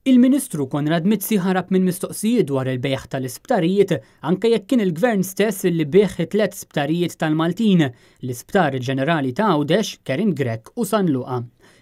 Il-Ministru Konrad Mizzi ħarab minn mistoqsijiet dwar il-bejħ tal-isptarijiet anke jekk kien il-Gvern stess li bieħ 3 sptarijiet tal-Maltin, l-Isptar Ġenerali ta' Għawdex, Kerin Grek u San Luqa.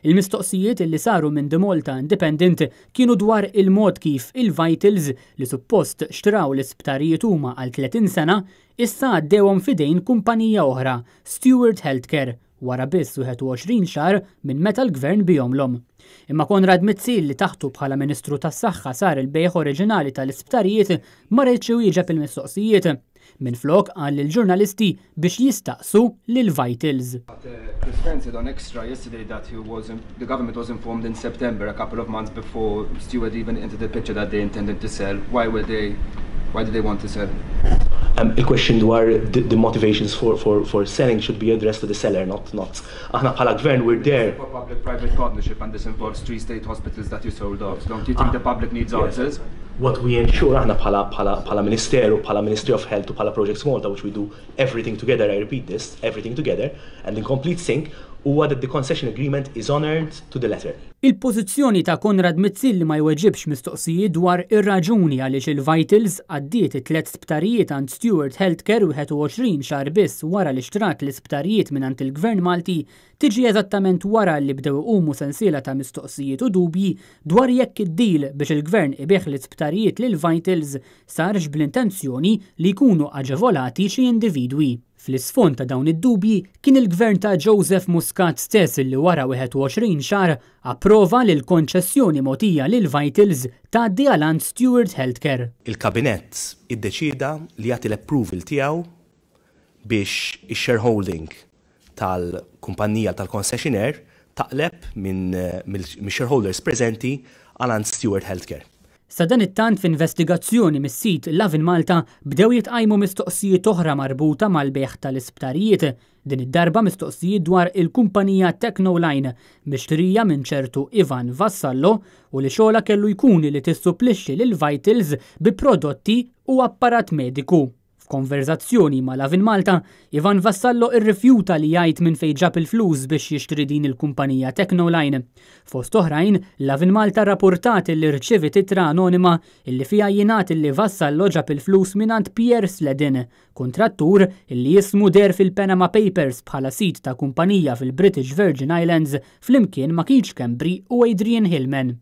Il-mistoqsijiet li saru minn The Malta Independent kienu dwar il-mod kif il-Vitals li suppost xtraw l-isptarijiet huma għal 30 sena issa għaddewhom fidejn kumpanija oħra, Stewart Healthcare, wara biss 21 xahar minn meta l-Gvern bihomlhom. Imma Konrad Mizzi li taħtu bħala Ministru tas-Saħħa sar il-bejħ oriġinali tal-isptarijiet ma rridx jieġeb il-mistoqsijiet. Minflok qal lill-ġurnalisti biex jistaqsu lil Vitals. Chris Friend said on Extra yesterday that the government was informed in September, a couple of months before Stewart even entered the picture, that they intended to sell. Why did they want to sell? Il-question dwar the motivations for selling should be addressed to the seller, not. Aħna bħala Gvern, we're there. For public-private partnership, and this involves 3 state hospitals that you sold off. Don't you think the public needs answers? What we ensure aħna bħala Ministeru, bħala Ministry of Health u bħala Projects Malta, which we do everything together, I repeat this, everything together, and in complete sync, huwa that the concession agreement is honored to the letter. Il-pożizzjoni ta' Konrad Mizzi li ma jweġibx mistoqsijiet dwar ir-raġuni għaliex il-Vitals għaddiet 3 sptarijiet għand Stewart Healthcare 21 xahar biss wara li xtrat l-isptarijiet mingħand il-Gvern Malti tiġi eżattament wara li bdew iqumu sensiela ta' mistoqsijiet u dubji dwar jekk id-deal biex il-Gvern ibieħ l-isptarijiet lil Vitals sarx bl-intenzjoni li jkunu aġevolati xi individwi. Fl-isfond ta' dawn id-dubji kien il-Gvern ta' Joseph Muscat stess li wara 21 xahar approva li l-konċessjoni mogħtija lil Vitals tgħaddi għal Stewart Healthcare. Il-Kabinett iddeċida li jagħti l-approval tiegħu biex ix-shareholding tal-kumpanija tal-concessionaire taqleb minn shareholders preżenti għal Stewart Healthcare. Sa dan it-tant f'investigazzjoni mis-sit Lovin Malta bdew jitqajmu mistoqsijiet oħra marbuta mal-bejħ tal-isptarijiet, din id-darba mistoqsijiet dwar il-kumpanija Technoline mixtrija minn ċertu Ivan Vassallo u li xogħla kellu jkun li tissupplixxi lil Vitals bi prodotti u apparat mediku. F'konverzazzjoni ma' Lovin Malta, Ivan Vassallo irrifjuta li jgħid minn fejn ġab il-flus biex jixtri din il-kumpanija Technoline. Fost oħrajn, Lovin Malta rapportat li rċevi titra anonima illi fiha jingħad li Vassallo ġab il-flus mingħand Pierre Sledin, kontrattur illi jismu der fil-Panama Papers bħala sit ta' kumpanija fil-British Virgin Islands flimkien ma' Keith Schembri u Adrian Hillman.